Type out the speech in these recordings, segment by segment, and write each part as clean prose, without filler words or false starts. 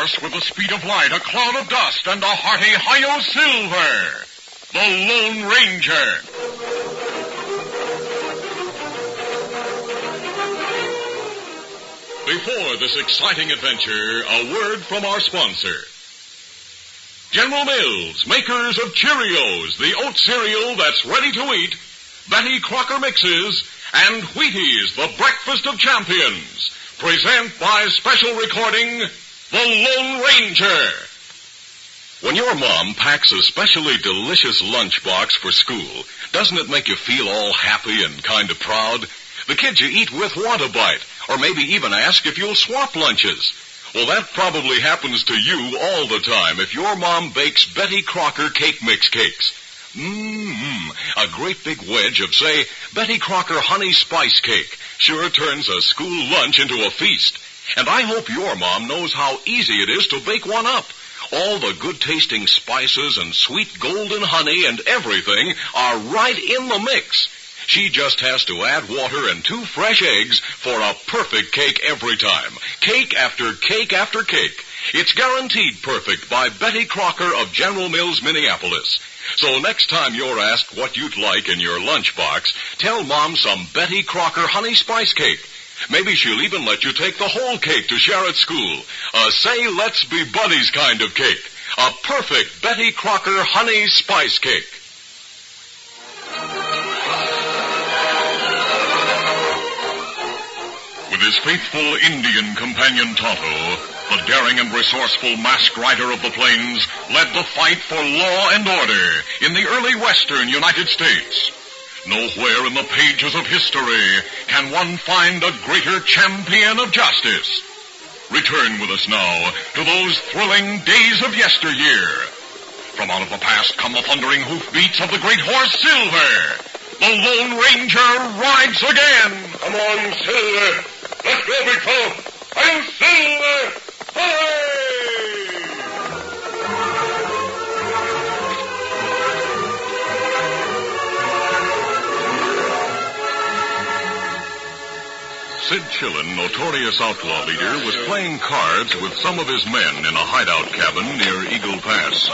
horse with the speed of light, a cloud of dust, and a hearty hi-yo silver. The Lone Ranger. Before this exciting adventure, a word from our sponsor. General Mills, makers of Cheerios, the oat cereal that's ready to eat, Betty Crocker Mixes, and Wheaties, the breakfast of champions, present by special recording, The Lone Ranger. When your mom packs a specially delicious lunchbox for school, doesn't it make you feel all happy and kind of proud? The kids you eat with want a bite, or maybe even ask if you'll swap lunches. Well, that probably happens to you all the time if your mom bakes Betty Crocker Cake Mix cakes. A great big wedge of, say, Betty Crocker Honey Spice Cake sure turns a school lunch into a feast. And I hope your mom knows how easy it is to bake one up. All the good-tasting spices and sweet golden honey and everything are right in the mix. She just has to add water and 2 fresh eggs for a perfect cake every time. Cake after cake after cake. It's guaranteed perfect by Betty Crocker of General Mills, Minneapolis. So next time you're asked what you'd like in your lunchbox, tell Mom some Betty Crocker Honey Spice Cake. Maybe she'll even let you take the whole cake to share at school. A say let's be buddies kind of cake. A perfect Betty Crocker Honey Spice Cake. With his faithful Indian companion Tonto, the daring and resourceful masked rider of the plains led the fight for law and order in the early western United States. Nowhere in the pages of history can one find a greater champion of justice. Return with us now to those thrilling days of yesteryear. From out of the past come the thundering hoofbeats of the great horse Silver. The Lone Ranger rides again. Come on, Silver. Let's go, big fellow. I'm Silver. Hooray! Sid Chillin, notorious outlaw leader, was playing cards with some of his men in a hideout cabin near Eagle Pass.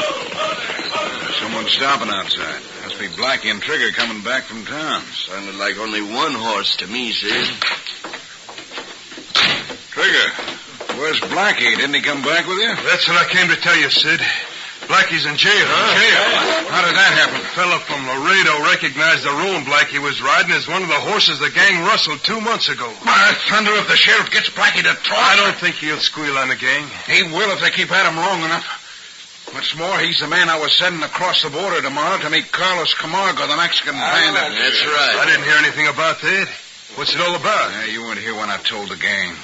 Someone stopping outside. Must be Blackie and Trigger coming back from town. Sounded like only one horse to me, Sid. Trigger, where's Blackie? Didn't he come back with you? That's what I came to tell you, Sid. Blackie's in jail. Jail? How did that happen? A fellow from Laredo recognized the roan Blackie was riding as one of the horses the gang rustled 2 months ago. My thunder, if the sheriff gets Blackie to talk... I don't think he'll squeal on the gang. He will if they keep at him long enough. What's more, he's the man I was sending across the border tomorrow to meet Carlos Camargo, the Mexican bandit. That's right. I didn't hear anything about that. What's it all about? You weren't here when I told the gang.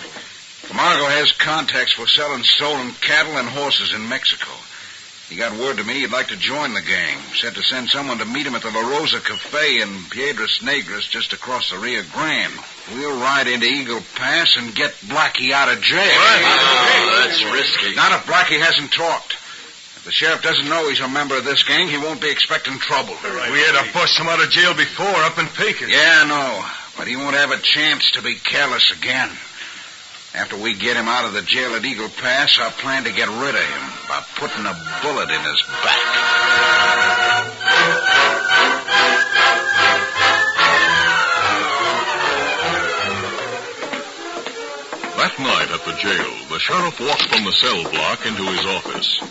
Camargo has contacts for selling stolen cattle and horses in Mexico. He got word to me he'd like to join the gang. Said to send someone to meet him at the La Rosa Cafe in Piedras Negras just across the Rio Grande. We'll ride into Eagle Pass and get Blackie out of jail. Oh, that's risky. Not if Blackie hasn't talked. If the sheriff doesn't know he's a member of this gang, he won't be expecting trouble. We had to bust him out of jail before up in Pecos. Yeah, I know. But he won't have a chance to be careless again. After we get him out of the jail at Eagle Pass, I plan to get rid of him by putting a bullet in his back. That night at the jail, the sheriff walked from the cell block into his office.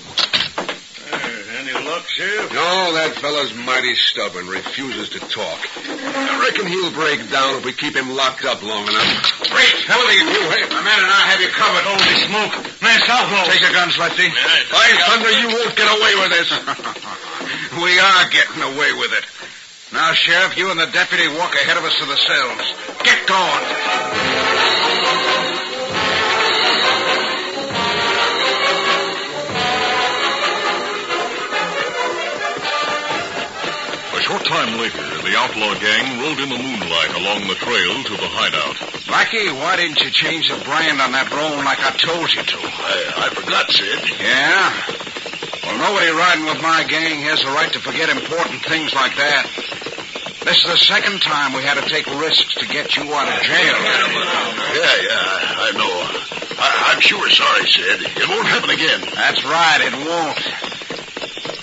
Any luck, Sheriff? No, that fella's mighty stubborn, refuses to talk. I reckon he'll break down if we keep him locked up long enough. Great, fella, you hey, my man and I have you covered. Holy smoke. Mass outlaws. Take your guns, Lefty. By thunder, you won't get away with this. We are getting away with it. Now, Sheriff, you and the deputy walk ahead of us to the cells. Get going. A short time later, the outlaw gang rode in the moonlight along the trail to the hideout. Blackie, why didn't you change the brand on that roan like I told you to? I forgot, Sid. Yeah? Well, nobody riding with my gang has the right to forget important things like that. This is the second time we had to take risks to get you out of jail. Yeah, I know. I'm sure sorry, Sid. It won't happen again. That's right, it won't.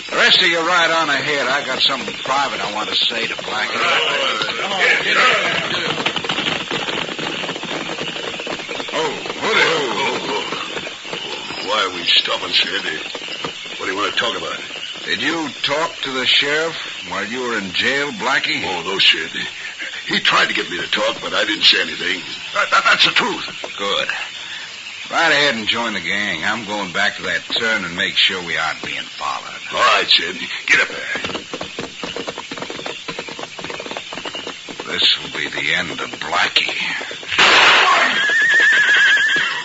The rest of you ride on ahead. I got something private I want to say to Blackie. Come on, get in. Why are we stopping, Sid? What do you want to talk about? Did you talk to the sheriff while you were in jail, Blackie? Oh, no, Sid. He tried to get me to talk, but I didn't say anything. That's the truth. Good. Ride ahead and join the gang. I'm going back to that turn and make sure we aren't being followed. All right, Sid. Get up there. This will be the end of Blackie.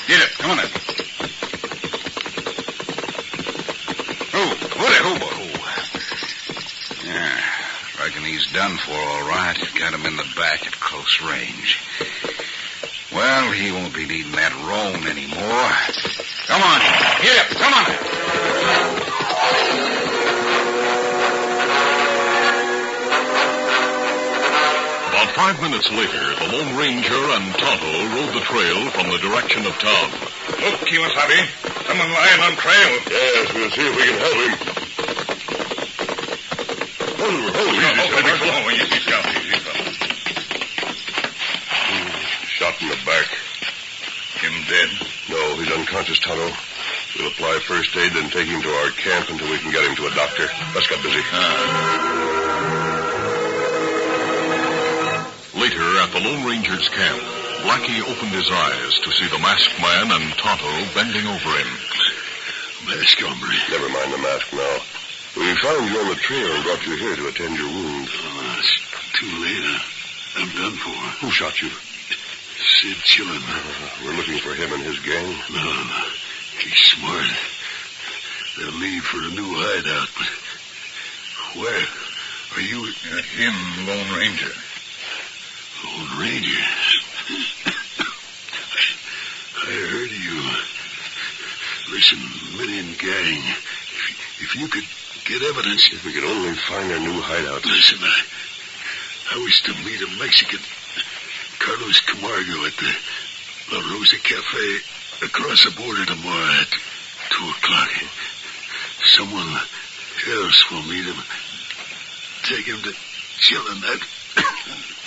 Get it. Come on in. Yeah, reckon he's done for all right. Got him in the back at close range. Well, he won't be needing that roan anymore. Come on. Get up. Come on. About 5 minutes later, the Lone Ranger and Tonto rode the trail from the direction of town. Look, Kimasabi. Someone lying on trail. Yes, we'll see if we can help him. Easy, Scout. Easy, fella. Shot in the back. Him dead? No, he's unconscious, Tonto. We'll apply first aid, then take him to our camp until we can get him to a doctor. Let's get busy. Later, at the Lone Ranger's camp, Blackie opened his eyes to see the masked man and Tonto bending over him. Mask, hombre. Never mind the mask now. We found you on the trail and brought you here to attend your wound. Oh, it's too late. I'm done for. Who shot you? Sid Chillin. We're looking for him and his gang. No. He's smart. They'll leave for a new hideout, but where are you? Him, Lone Ranger. Lone Ranger? I heard of you. Listen, Million Gang, if you could get evidence... If we could only find our new hideout. Listen, I wish to meet a Mexican, Carlos Camargo, at the La Rosa Cafe across the border tomorrow at 2 o'clock. Someone else will meet him. Take him to Chillin. That...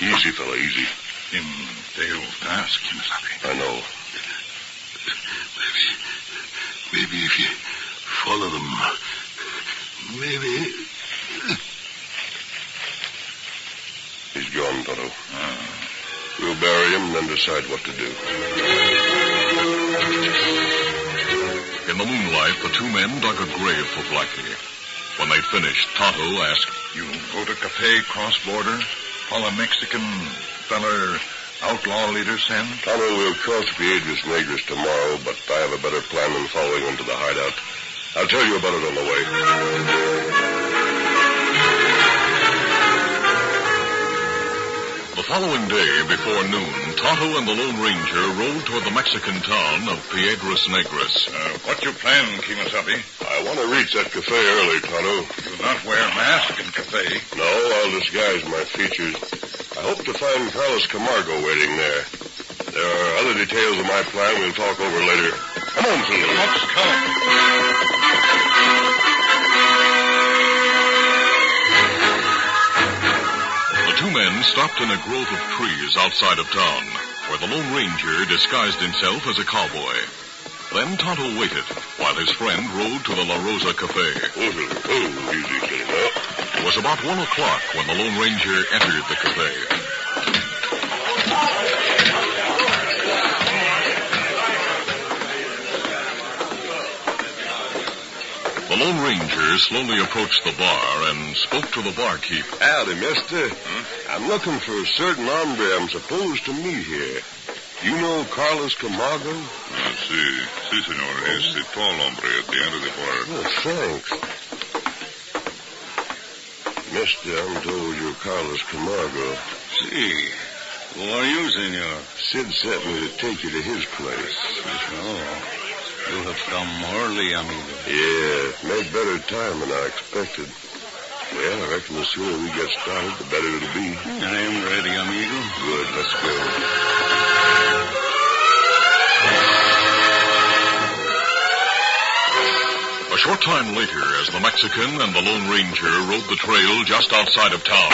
Easy, fella, easy. Him fail fast, Kimasabi. I know. Maybe if you follow them, maybe... He's gone, Tonto. We'll bury him and then decide what to do. In the moonlight, the two men dug a grave for Blackie. When they'd finished, Tonto asked, You go to cafe cross border? Follow Mexican feller outlaw leader send? Tonto, we'll cross Piedras Negras tomorrow, but I have a better plan than following him to the hideout. I'll tell you about it on the way. The following day, before noon, Tonto and the Lone Ranger rode toward the Mexican town of Piedras Negras. What you plan, Kimasabi? I want to reach that cafe early, Tonto. You not wear mask in cafe. No, I'll disguise my features. I hope to find Carlos Camargo waiting there. There are other details of my plan we'll talk over later. Come on, Silver. Let's come. The two men stopped in a grove of trees outside of town, where the Lone Ranger disguised himself as a cowboy. Then Tonto waited, while his friend rode to the La Rosa Cafe. Easy, Silver. It was about 1 o'clock when the Lone Ranger entered the cafe. The Lone Ranger slowly approached the bar and spoke to the barkeep. Howdy, mister. I'm looking for a certain hombre I'm supposed to meet here. You know Carlos Camargo? Si, senor. He's the tall hombre at the end of the bar. Oh, thanks. Mister, I'm told you're Carlos Camargo. Si. Who are you, senor? Sid sent me to take you to his place. Oh. You have come early, amigo. Yeah, made better time than I expected. Well, I reckon the sooner we get started, the better it'll be. I am ready, amigo. Good, let's go. A short time later, as the Mexican and the Lone Ranger rode the trail just outside of town.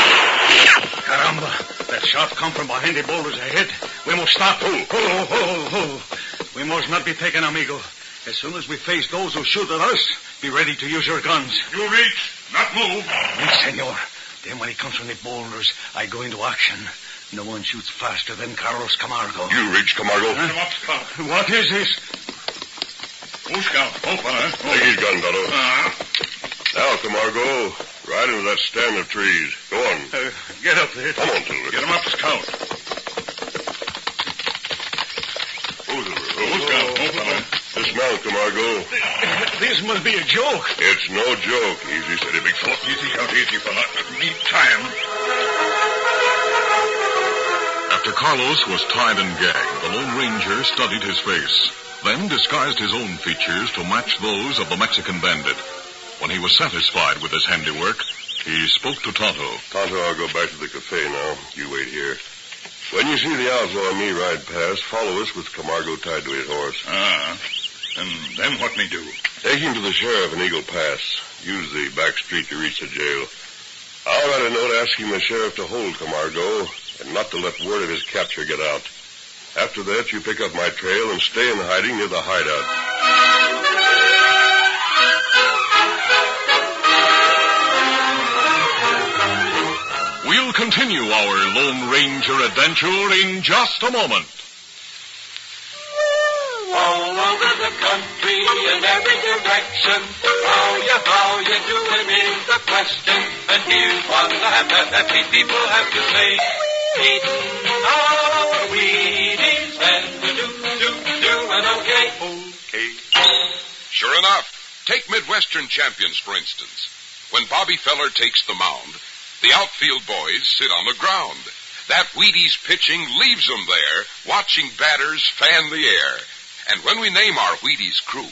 Caramba, that shot come from behind the boulders ahead. We must stop. Ho. We must not be taken, amigo. As soon as we face those who shoot at us, be ready to use your guns. You reach, not move. Oui, senor. Then when he comes from the boulders, I go into action. No one shoots faster than Carlos Camargo. You reach, Camargo. Get him up, Scout. What is this? Oh, Scout. Oh, fella. Take his gun, Tonto. Now, Camargo, ride into that stand of trees. Go on. Get up there. Come on, Silver. Get him up, Scout. Oh, Silver. Oh, Scout. Oh, fella. Dismount, Camargo. This must be a joke. It's no joke. Easy, steady, big fella. Easy, Scout. Easy, fella. Need time. After Carlos was tied and gagged, the Lone Ranger studied his face, then disguised his own features to match those of the Mexican bandit. When he was satisfied with his handiwork, he spoke to Tonto. Tonto, I'll go back to the cafe now. You wait here. When you see the outlaw and me ride past, follow us with Camargo tied to his horse. And then what me do? Take him to the sheriff in Eagle Pass. Use the back street to reach the jail. I'll write a note asking the sheriff to hold Camargo and not to let word of his capture get out. After that, you pick up my trail and stay in hiding near the hideout. We'll continue our Lone Ranger adventure in just a moment. All over the country in every direction, how you doing is the question. And here's what the happy people have to say. Eating our Wheaties and doing okay. Sure enough. Take Midwestern champions, for instance. When Bobby Feller takes the mound, the outfield boys sit on the ground. That Wheaties pitching leaves them there, watching batters fan the air. And when we name our Wheaties crew,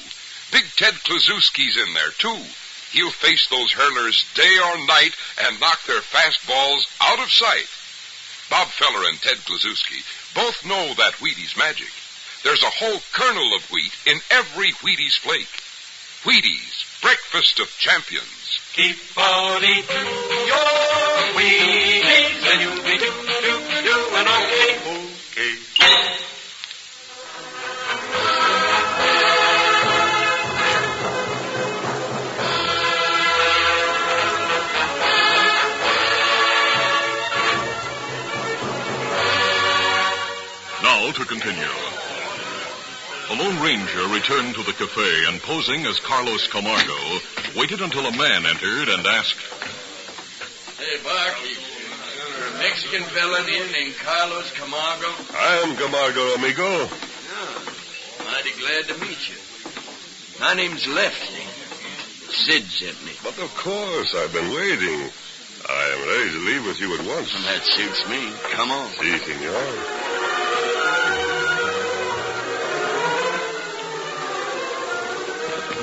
Big Ted Kluszewski's in there, too. He'll face those hurlers day or night and knock their fastballs out of sight. Bob Feller and Ted Kluszewski both know that Wheaties magic. There's a whole kernel of wheat in every Wheaties flake. Wheaties, breakfast of champions. Keep on eating your Wheaties and you'll be doing okay. Now to continue. The Lone Ranger returned to the cafe and, posing as Carlos Camargo, waited until a man entered and asked, Hey, barkeep, a Mexican fella here named Carlos Camargo? I am Camargo, amigo. Oh, mighty glad to meet you. My name's Lefty. Sid sent me. But of course, I've been waiting. I am ready to leave with you at once. Well, that suits me. Come on. Si, senor.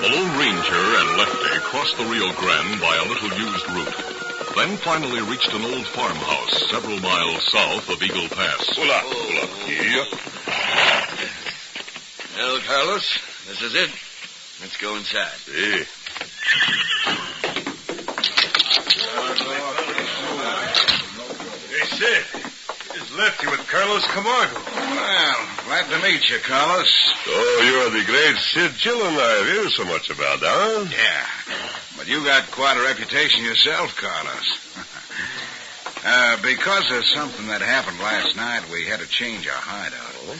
The Lone Ranger and Lefty crossed the Rio Grande by a little used route, then finally reached an old farmhouse several miles south of Eagle Pass. Hola. Here. Well, Carlos, this is it. Let's go inside. Si. Hey, Sid. Here's Lefty with Carlos Camargo. Well, glad to meet you, Carlos. Oh, you're the great Sid Chillin I've heard so much about, huh? Yeah, but you got quite a reputation yourself, Carlos. Because of something that happened last night, we had to change our hideout. Oh?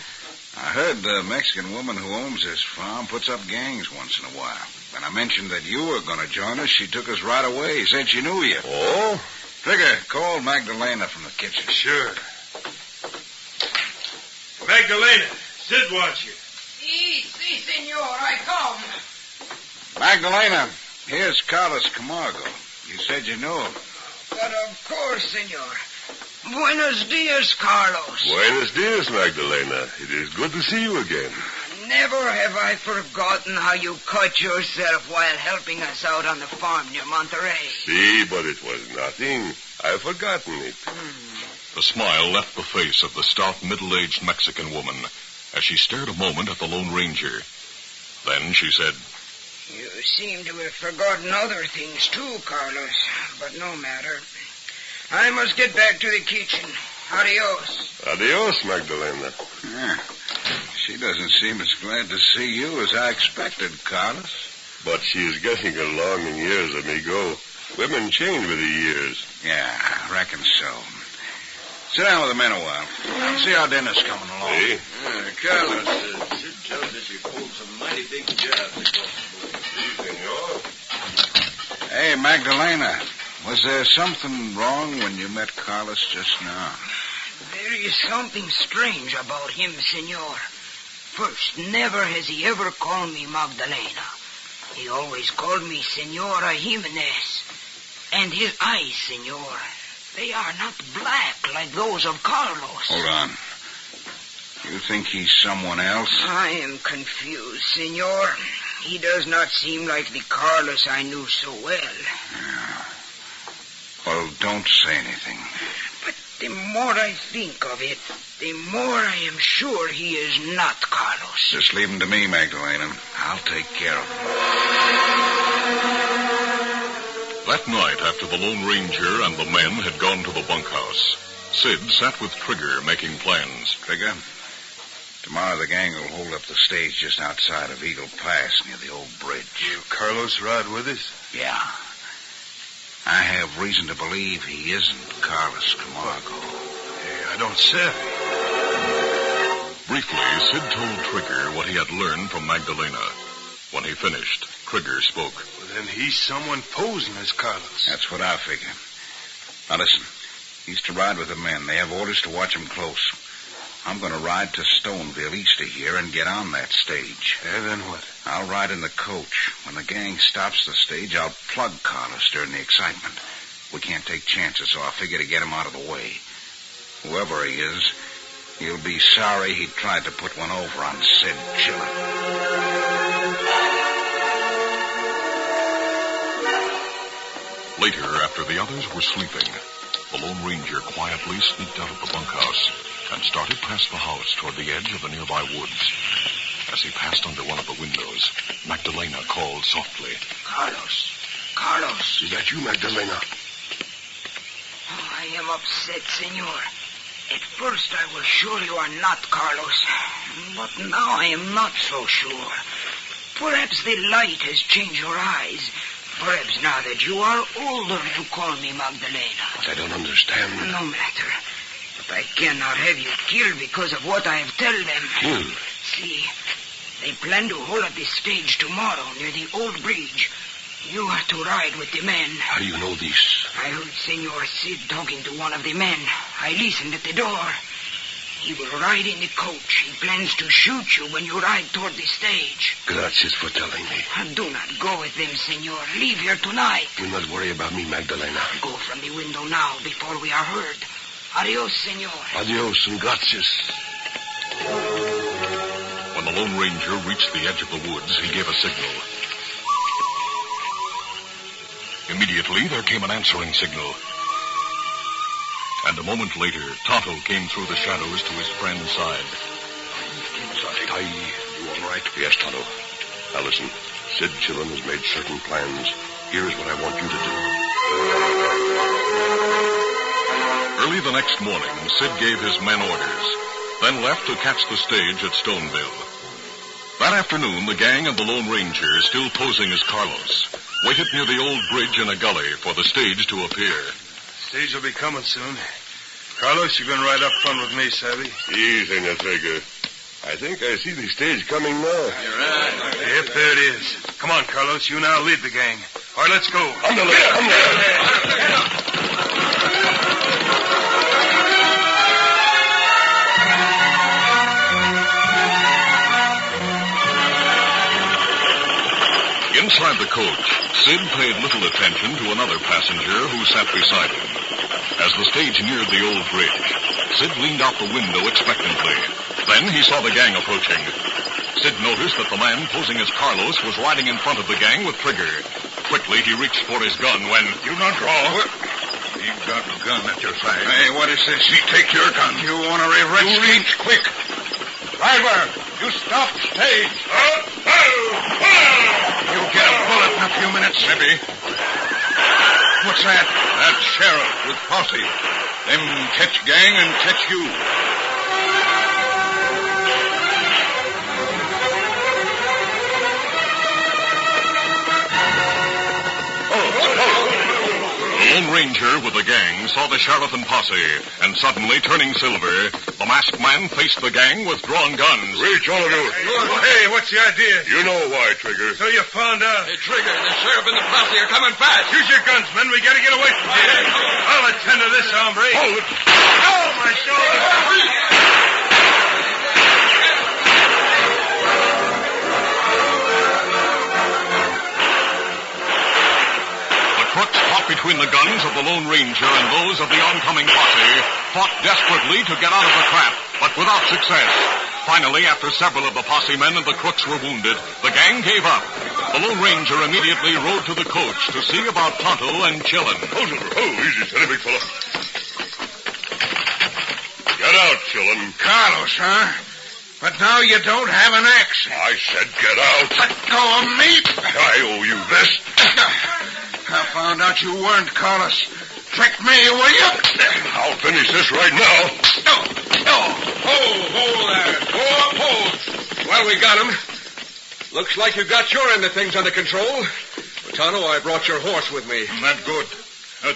I heard the Mexican woman who owns this farm puts up gangs once in a while. When I mentioned that you were going to join us, she took us right away. Said she knew you. Oh? Trigger, call Magdalena from the kitchen. Sure. Magdalena, Sid wants you. Si, senor, I come. Magdalena, here's Carlos Camargo. You said you knew him. But of course, senor. Buenos dias, Carlos. Buenos dias, Magdalena. It is good to see you again. Never have I forgotten how you cut yourself while helping us out on the farm near Monterey. See, but it was nothing. I've forgotten it. The smile left the face of the stout, middle-aged Mexican woman as she stared a moment at the Lone Ranger. Then she said, You seem to have forgotten other things too, Carlos. But no matter. I must get back to the kitchen. Adios. Adios, Magdalena. Yeah. She doesn't seem as glad to see you as I expected, Carlos. But she is getting along in years, amigo. Women change with the years. Yeah, I reckon so. Sit down with the men a while. I'll see how dinner's coming along. Hey? Carlos, Sid tells us you pulled some mighty big jobs across the border. Hey, Magdalena, was there something wrong when you met Carlos just now? There is something strange about him, senor. First, never has he ever called me Magdalena. He always called me Senora Jimenez. And his eyes, senor, they are not black like those of Carlos. Hold on. You think he's someone else? I am confused, senor. He does not seem like the Carlos I knew so well. Yeah. Well, don't say anything. But the more I think of it, the more I am sure he is not Carlos. Just leave him to me, Magdalena. I'll take care of him. That night, after the Lone Ranger and the men had gone to the bunkhouse, Sid sat with Trigger making plans. Trigger, tomorrow the gang will hold up the stage just outside of Eagle Pass near the old bridge. Will Carlos ride with us? Yeah. I have reason to believe he isn't Carlos Camargo. Hey, I don't say. Briefly, Sid told Trigger what he had learned from Magdalena. When he finished, Trigger spoke. Well, then he's someone posing as Carlos. That's what I figure. Now listen, he's to ride with the men. They have orders to watch him close. I'm going to ride to Stoneville east of here and get on that stage. Yeah, then what? I'll ride in the coach. When the gang stops the stage, I'll plug Carlos during the excitement. We can't take chances, so I figure to get him out of the way. Whoever he is, he'll be sorry he tried to put one over on Sid Chillin. Later, after the others were sleeping, the Lone Ranger quietly sneaked out of the bunkhouse and started past the house toward the edge of the nearby woods. As he passed under one of the windows, Magdalena called softly. Carlos. Carlos. Is that you, Magdalena? Oh, I am upset, senor. At first I was sure you are not Carlos, but now I am not so sure. Perhaps the light has changed your eyes. Perhaps now that you are older, you call me Magdalena. But I don't understand. No matter. But I cannot have you killed because of what I have told them. Killed? See, they plan to hold up the stage tomorrow near the old bridge. You are to ride with the men. How do you know this? I heard Senor Sid talking to one of the men. I listened at the door. He will ride in the coach. He plans to shoot you when you ride toward the stage. Gracias for telling me. Do not go with them, senor. Leave here tonight. Do not worry about me, Magdalena. Go from the window now before we are heard. Adios, senor. Adios and gracias. When the Lone Ranger reached the edge of the woods, he gave a signal. Immediately, there came an answering signal. And a moment later, Tonto came through the shadows to his friend's side. Are you all right? Yes, Tonto. Now listen, Sid Chillin has made certain plans. Here's what I want you to do. Early the next morning, Sid gave his men orders, then left to catch the stage at Stoneville. That afternoon, the gang and the Lone Ranger, still posing as Carlos, waited near the old bridge in a gully for the stage to appear. Stage will be coming soon. Carlos, you're going to ride up front with me, Savvy? Easy, Trigger. I think I see the stage coming now. You're right. Yep, there it is. Come on, Carlos. You now lead the gang. All right, let's go. Inside the coach, Sid paid little attention to another passenger who sat beside him. As the stage neared the old bridge, Sid leaned out the window expectantly. Then he saw the gang approaching. Sid noticed that the man posing as Carlos was riding in front of the gang with Trigger. Quickly, he reached for his gun when... You not draw. You've got a gun at your side. Hey, what is this? You take your gun. You want to arrest me? You reach quick. Driver, you stop stage. You get a few minutes. Maybe. What's that? That sheriff with posse. Them catch gang and catch you. The Lone Ranger with the gang saw the sheriff and posse, and suddenly turning silver, the masked man faced the gang with drawn guns. Reach, all of you. Hey, what's the idea? You know why, Trigger. So you found out? Hey, Trigger, the sheriff and the posse are coming fast. Use your guns, men. We gotta get away from here. I'll attend to this, hombre. Hold it. Oh, my shoulder. Crooks caught between the guns of the Lone Ranger and those of the oncoming posse fought desperately to get out of the trap, but without success. Finally, after several of the posse men and the crooks were wounded, the gang gave up. The Lone Ranger immediately rode to the coach to see about Tonto and Chillin. Easy, steady, big fella. Get out, Chillin. Carlos, huh? But now you don't have an accent. I said get out. Let go of me. I owe you this. I found out you weren't, Carlos. Trick me, will you? I'll finish this right now. No. Hold there. Hold. Well, we got him. Looks like you got your end of things under control. Tonto, I brought your horse with me. Not good.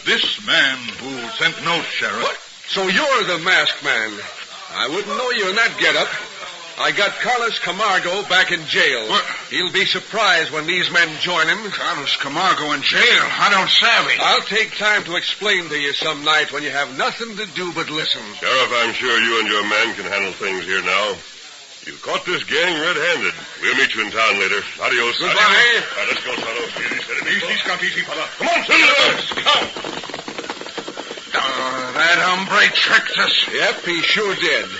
This man who sent notes, Sheriff. What? So you're the masked man. I wouldn't know you in that getup. I got Carlos Camargo back in jail. What? He'll be surprised when these men join him. Carlos Camargo in jail? I don't savvy. I'll take time to explain to you some night when you have nothing to do but listen. Sheriff, I'm sure you and your men can handle things here now. You caught this gang red-handed. We'll meet you in town later. Adios. Goodbye. Let's go, Tonto. Easy, steady. Easy, Scott, easy, fella. Come on, Silver. Come. That hombre tricked us. Yep, he sure did.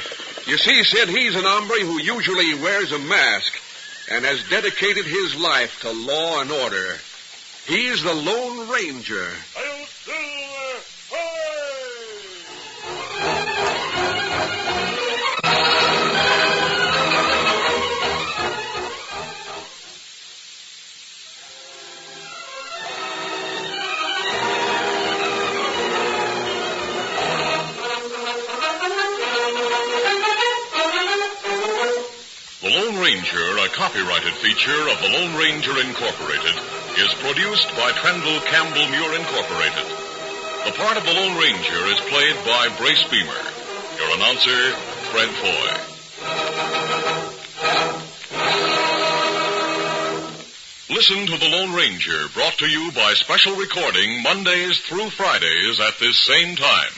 You see, Sid, he's an hombre who usually wears a mask and has dedicated his life to law and order. He's the Lone Ranger. Adios, Silver. The Lone Ranger, a copyrighted feature of the Lone Ranger Incorporated, is produced by Trendle Campbell Muir Incorporated. The part of the Lone Ranger is played by Brace Beamer. Your announcer, Fred Foy. Listen to the Lone Ranger, brought to you by special recording Mondays through Fridays at this same time.